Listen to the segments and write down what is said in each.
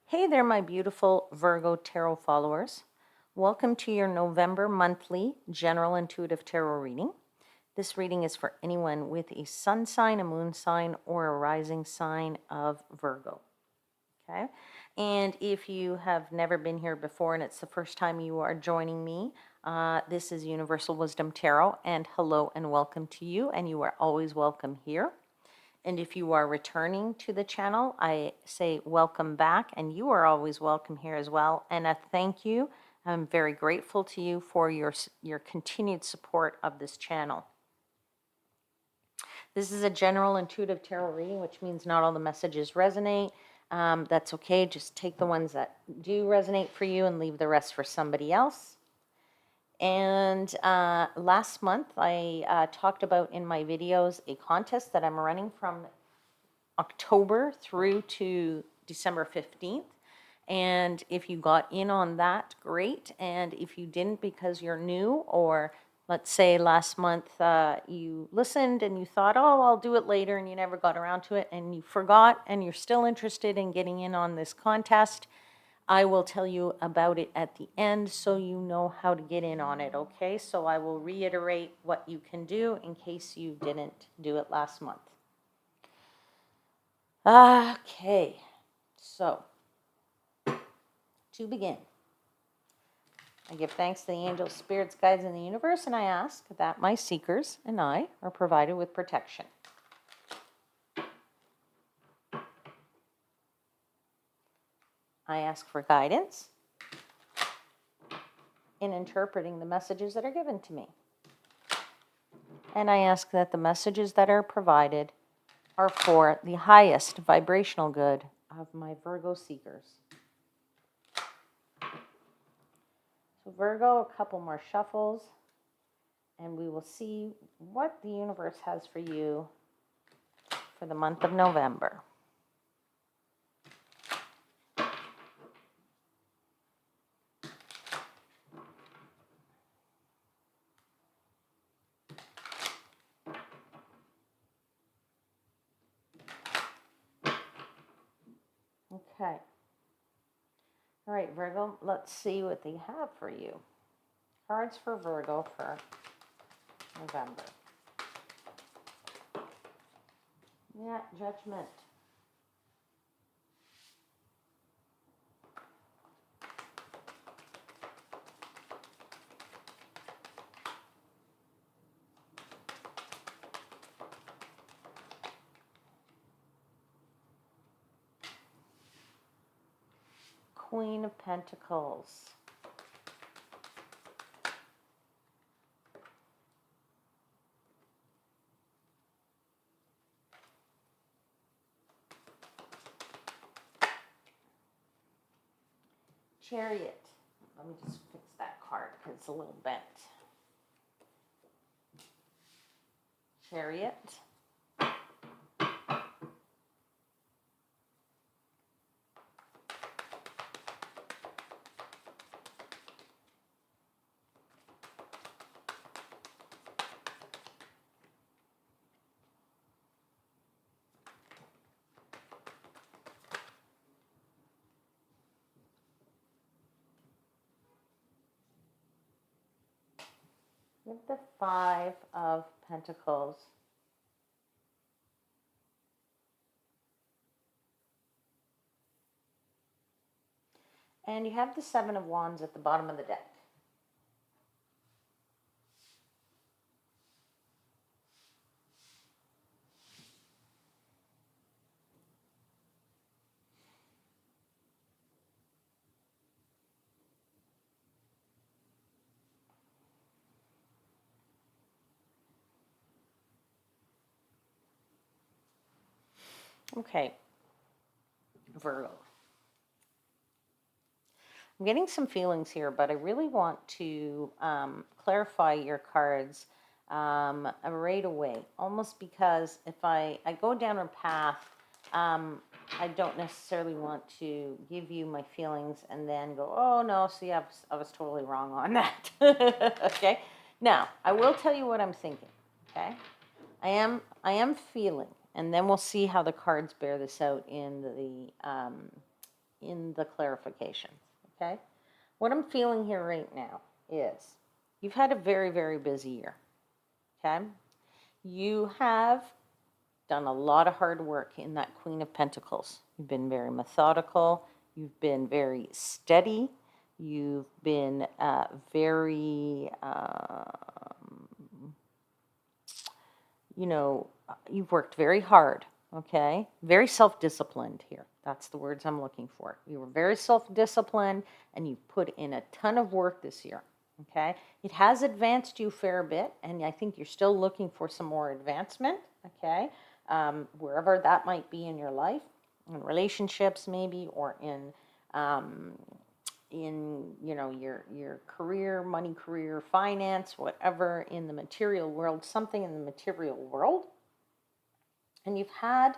Hey there, my beautiful Virgo tarot followers. Welcome to your November monthly general intuitive tarot reading. This reading is for anyone with a sun sign, a moon sign, or a rising sign of Virgo. Okay. And if you have never been here before and it's the first time you are joining me, this is Universal Wisdom Tarot, and hello and welcome to you, and you are always welcome here. And if you are returning to the channel, I say welcome back, and you are always welcome here as well. And a thank you. I'm very grateful to you for your continued support of this channel. This is a general intuitive tarot reading, which means not all the messages resonate. That's okay. Just take the ones that do resonate for you and leave the rest for somebody else. And last month, I talked about in my videos a contest that I'm running from October through to December 15th. And if you got in on that, great. And if you didn't because you're new, or let's say last month you listened and you thought, oh, I'll do it later, and you never got around to it and you forgot and you're still interested in getting in on this contest, I will tell you about it at the end so you know how to get in on it, okay? So I will reiterate what you can do in case you didn't do it last month. Okay, so to begin, I give thanks to the angels, spirits, guides, in the universe, and I ask that my seekers and I are provided with protection. I ask for guidance in interpreting the messages that are given to me. And I ask that the messages that are provided are for the highest vibrational good of my Virgo seekers. So Virgo, a couple more shuffles, and we will see what the universe has for you for the month of November. Okay. All right, Virgo, let's see what they have for you. Cards for Virgo for November. Yeah, Judgment. Queen of Pentacles. Chariot. Let me just fix that card because it's a little bent. Chariot. With the Five of Pentacles. And you have the Seven of Wands at the bottom of the deck. Okay, Virgo. I'm getting some feelings here, but I really want to clarify your cards right away. Almost because if I go down a path, I don't necessarily want to give you my feelings and then go, oh no, see, I was totally wrong on that. Okay. Now, I will tell you what I'm thinking. Okay. I am feeling, and then we'll see how the cards bear this out in the in the clarifications, okay? What I'm feeling here right now is you've had a very, very busy year, okay? You have done a lot of hard work in that Queen of Pentacles. You've been very methodical. You've been very steady. You've been very, you've worked very hard, okay? Very self-disciplined here. That's the words I'm looking for. You were very self-disciplined and you've put in a ton of work this year, okay? It has advanced you a fair bit, and I think you're still looking for some more advancement, okay? Wherever that might be in your life, in relationships maybe, or in your career, money, career, finance, whatever, in the material world, something in the material world. And you've had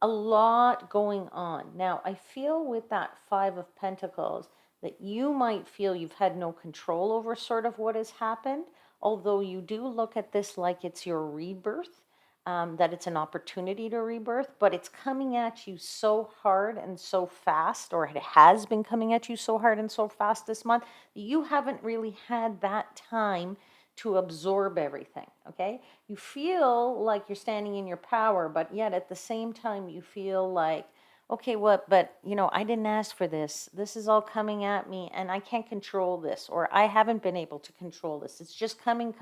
a lot going on. Now, I feel with that Five of Pentacles that you might feel you've had no control over sort of what has happened, although you do look at this like it's your rebirth, that it's an opportunity to rebirth, but it's coming at you so hard and so fast, or it has been coming at you so hard and so fast this month, you haven't really had that time to absorb everything, okay? You feel like you're standing in your power, but yet at the same time you feel like, okay, but I didn't ask for this. This is all coming at me and I can't control this, or I haven't been able to control this. It's just coming,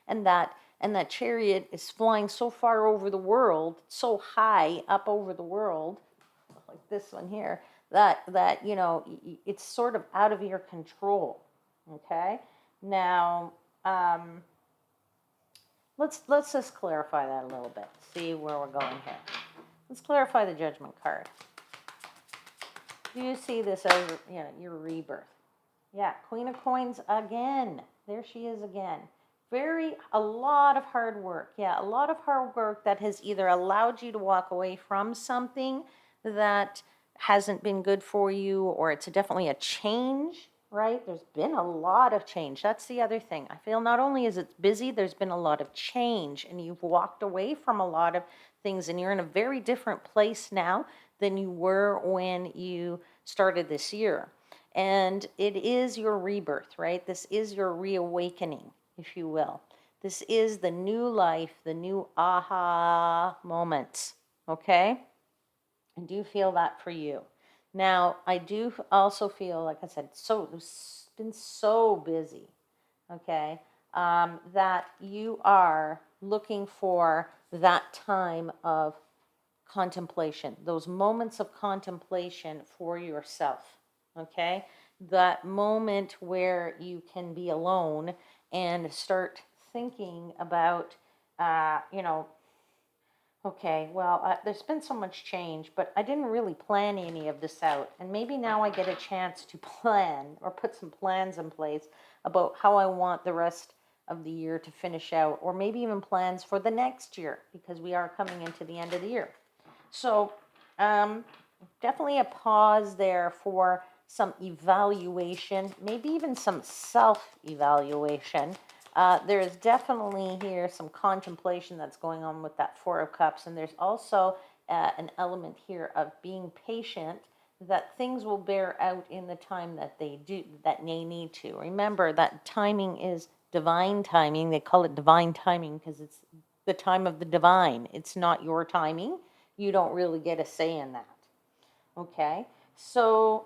and that chariot is flying so far over the world, so high up over the world, like this one here, that it's sort of out of your control, okay? Now, let's just clarify that a little bit, see where we're going here. Let's clarify the Judgment card. Do you see this as your rebirth? Yeah, Queen of Coins again. There she is again. A lot of hard work. Yeah, a lot of hard work that has either allowed you to walk away from something that hasn't been good for you, or it's definitely a change, right? There's been a lot of change. That's the other thing. I feel not only is it busy, there's been a lot of change, and you've walked away from a lot of things, and you're in a very different place now than you were when you started this year. And it is your rebirth, right? This is your reawakening, if you will. This is the new life, the new aha moments, okay? I do feel that for you. Now, I do also feel, like I said, it's been so busy, okay, that you are looking for that time of contemplation, those moments of contemplation for yourself, okay? That moment where you can be alone and start thinking about, okay, well, there's been so much change, but I didn't really plan any of this out. And maybe now I get a chance to plan or put some plans in place about how I want the rest of the year to finish out, or maybe even plans for the next year, because we are coming into the end of the year. So definitely a pause there for some evaluation, maybe even some self-evaluation. There's definitely here some contemplation that's going on with that Four of Cups, and there's also an element here of being patient, that things will bear out in the time that they need to. Remember that timing is divine timing. They call it divine timing because it's the time of the divine. It's not your timing. You don't really get a say in that. Okay, so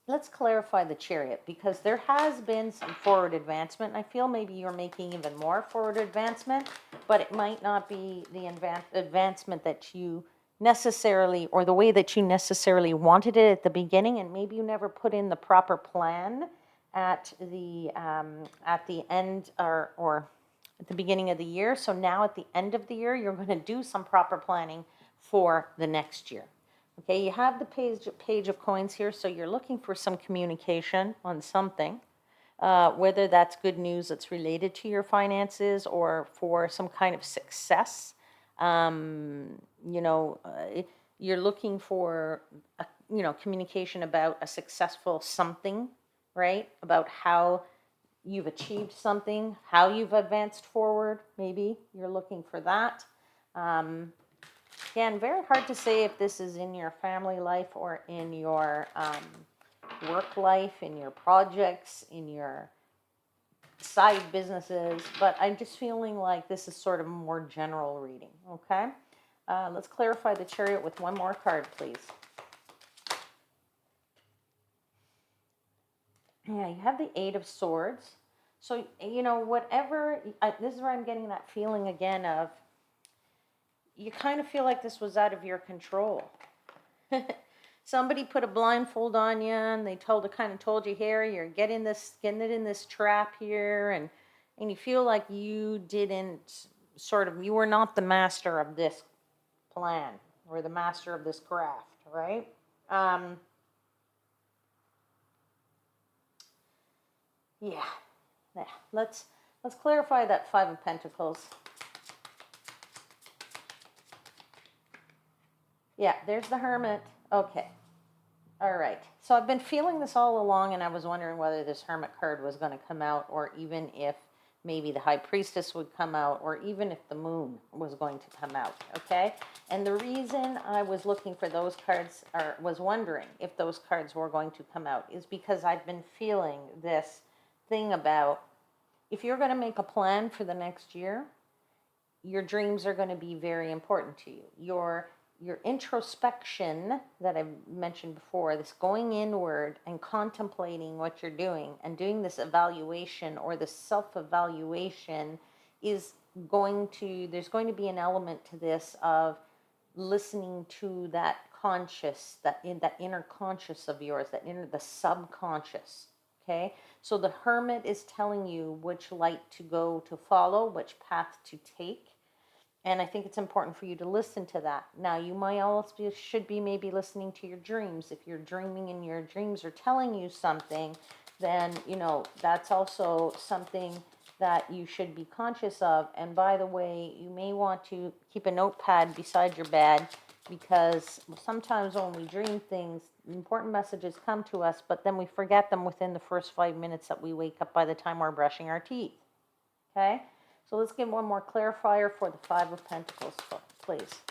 let's clarify the Chariot, because there has been some forward advancement. I feel maybe you're making even more forward advancement, but it might not be the advancement that you necessarily, or the way that you necessarily wanted it at the beginning, and maybe you never put in the proper plan at the end, or at the beginning of the year. So now at the end of the year, you're going to do some proper planning for the next year. Okay, you have the page of coins here, so you're looking for some communication on something, whether that's good news that's related to your finances or for some kind of success. You're looking for, communication about a successful something, right? About how you've achieved something, how you've advanced forward, maybe you're looking for that. Again, very hard to say if this is in your family life or in your work life, in your projects, in your side businesses, but I'm just feeling like this is sort of a more general reading, okay? Let's clarify the Chariot with one more card, please. Yeah, you have the Eight of Swords. So, you know, whatever, this is where I'm getting that feeling again of, you kind of feel like this was out of your control. Somebody put a blindfold on you and they kind of told you, here, you're getting it in this trap here, and you feel like you didn't you were not the master of this plan or the master of this craft, right? Yeah, yeah. Let's clarify that Five of Pentacles. Yeah, there's the Hermit. Okay. All right. So I've been feeling this all along, and I was wondering whether this Hermit card was going to come out, or even if maybe the High Priestess would come out, or even if the Moon was going to come out, okay? And the reason I was looking for those cards, or was wondering if those cards were going to come out, is because I've been feeling this thing about, if you're going to make a plan for the next year, your dreams are going to be very important to you. Your introspection that I've mentioned before, this going inward and contemplating what you're doing and doing this evaluation or this self-evaluation is there's going to be an element to this of listening to that that inner conscious of yours, the subconscious. Okay. So the Hermit is telling you which light to go to follow, which path to take. And I think it's important for you to listen to that. Now, you might also should be maybe listening to your dreams. If you're dreaming and your dreams are telling you something, then, you know, that's also something that you should be conscious of. And by the way, you may want to keep a notepad beside your bed, because sometimes when we dream things, important messages come to us, but then we forget them within the first 5 minutes that we wake up by the time we're brushing our teeth. Okay? So let's get one more clarifier for the Five of Pentacles, please.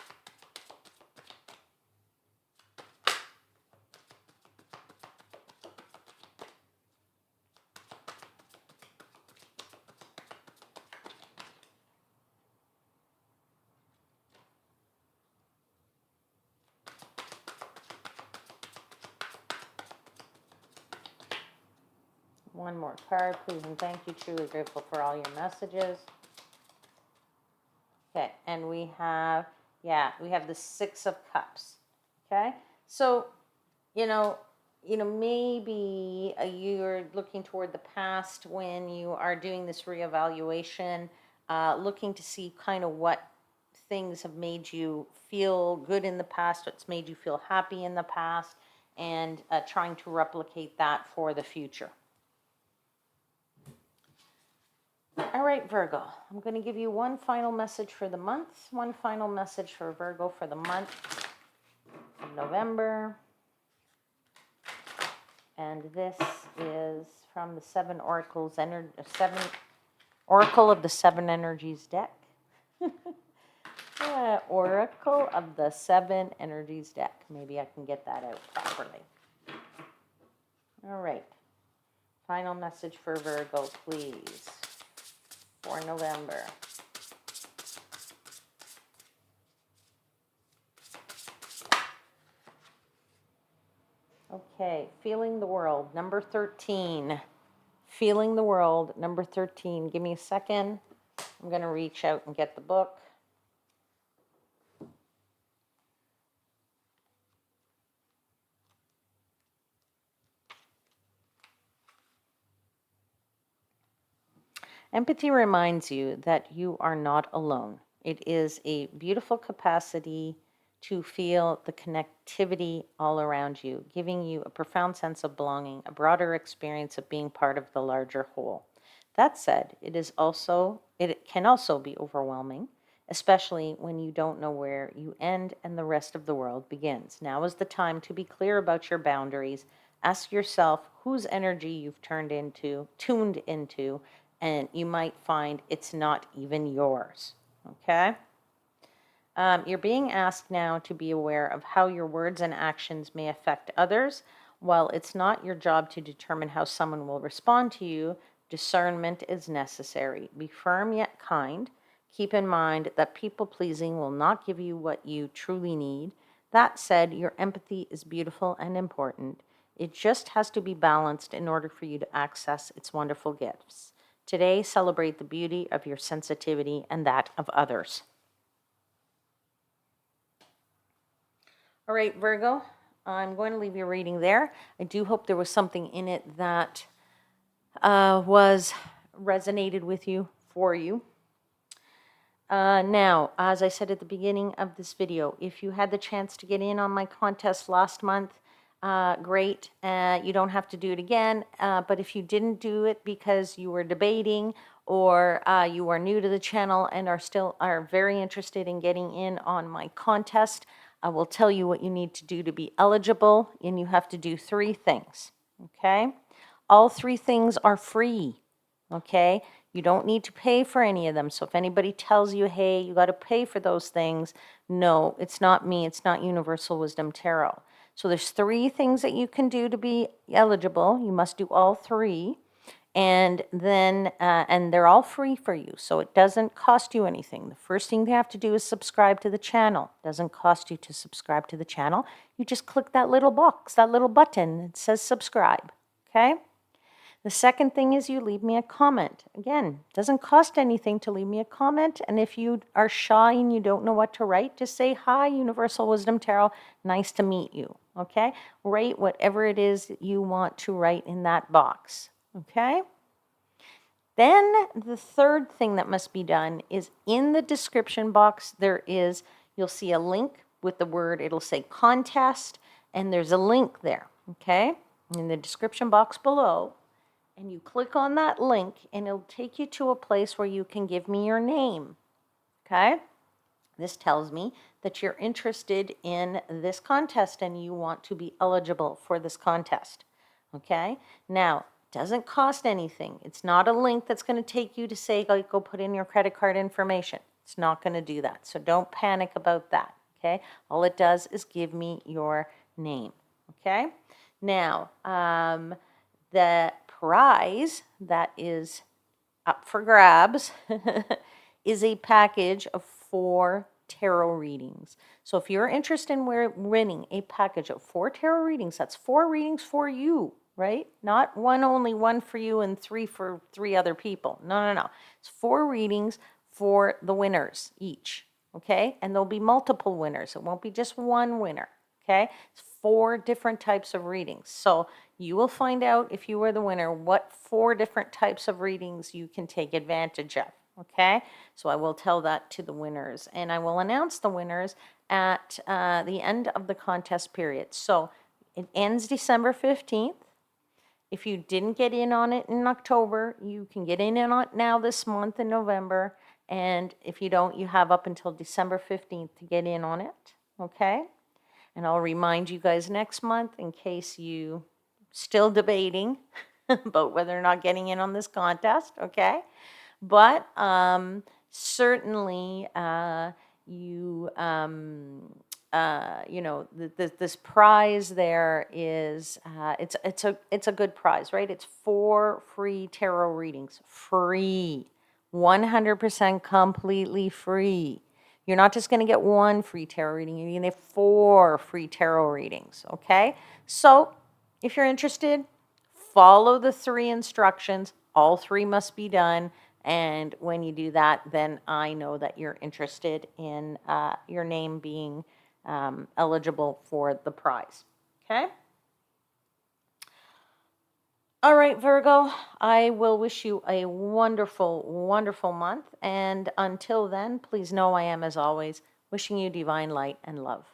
One more card, please, and thank you. Truly grateful for all your messages. Okay, and we have the Six of Cups. Okay, so maybe you're looking toward the past when you are doing this reevaluation, looking to see kind of what things have made you feel good in the past, what's made you feel happy in the past, and trying to replicate that for the future. All right, Virgo, I'm going to give you one final message for the month, one final message for Virgo for the month of November. And this is from the Oracle of the Seven Energies deck. Oracle of the Seven Energies deck. Maybe I can get that out properly. All right. Final message for Virgo, please, for November. Okay, Feeling the World, number 13. Feeling the World, number 13. Give me a second. I'm going to reach out and get the book. Empathy reminds you that you are not alone. It is a beautiful capacity to feel the connectivity all around you, giving you a profound sense of belonging, a broader experience of being part of the larger whole. That said, it can also be overwhelming, especially when you don't know where you end and the rest of the world begins. Now is the time to be clear about your boundaries. Ask yourself whose energy you've tuned into, and you might find it's not even yours. Okay? You're being asked now to be aware of how your words and actions may affect others. While it's not your job to determine how someone will respond to you, discernment is necessary. Be firm yet kind. Keep in mind that people-pleasing will not give you what you truly need. That said, your empathy is beautiful and important. It just has to be balanced in order for you to access its wonderful gifts. Today, celebrate the beauty of your sensitivity and that of others. All right, Virgo, I'm going to leave your reading there. I do hope there was something in it that was resonated with you, for you. Now, as I said at the beginning of this video, if you had the chance to get in on my contest last month, great. You don't have to do it again. But if you didn't do it because you were debating or you are new to the channel and are very interested in getting in on my contest, I will tell you what you need to do to be eligible, and you have to do 3 things. Okay? All 3 things are free. Okay? You don't need to pay for any of them. So if anybody tells you, hey, you got to pay for those things, no, it's not me. It's not Universal Wisdom Tarot. So there's 3 things that you can do to be eligible. You must do all 3. And then, and they're all free for you. So it doesn't cost you anything. The first thing you have to do is subscribe to the channel. It doesn't cost you to subscribe to the channel. You just click that little box, that little button that says subscribe. Okay? The second thing is you leave me a comment. Again, it doesn't cost anything to leave me a comment. And if you are shy and you don't know what to write, just say, hi, Universal Wisdom Tarot. Nice to meet you. Okay? Write whatever it is that you want to write in that box. Okay? Then the third thing that must be done is in the description box, you'll see a link with the word, it'll say contest, and there's a link there. Okay? In the description box below. And you click on that link and it'll take you to a place where you can give me your name. Okay? This tells me that you're interested in this contest and you want to be eligible for this contest. Okay? Now, it doesn't cost anything. It's not a link that's going to take you to say, go put in your credit card information. It's not going to do that. So don't panic about that. Okay? All it does is give me your name. Okay? Now, the prize that is up for grabs is a package of 4 tarot readings. So if you're interested in winning a package of 4 tarot readings, that's 4 readings for you, right? Not only one for you and 3 for 3 other people. No. It's 4 readings for the winners each, okay? And there'll be multiple winners. It won't be just one winner, okay? It's 4 different types of readings. So you will find out if you are the winner what 4 different types of readings you can take advantage of. Okay, so I will tell that to the winners, and I will announce the winners at the end of the contest period. So it ends December 15th. If you didn't get in on it in October, you can get in on it now this month in November. And if you don't, you have up until December 15th to get in on it. Okay, and I'll remind you guys next month in case you still debating about whether or not getting in on this contest, okay? But certainly this prize there is, it's a good prize, right? It's 4 free tarot readings, free, 100% completely free. You're not just going to get 1 free tarot reading, you're going to get 4 free tarot readings, okay? So if you're interested, follow the 3 instructions. All 3 must be done. And when you do that, then I know that you're interested in your name being eligible for the prize. Okay? All right, Virgo, I will wish you a wonderful, wonderful month. And until then, please know I am, as always, wishing you divine light and love.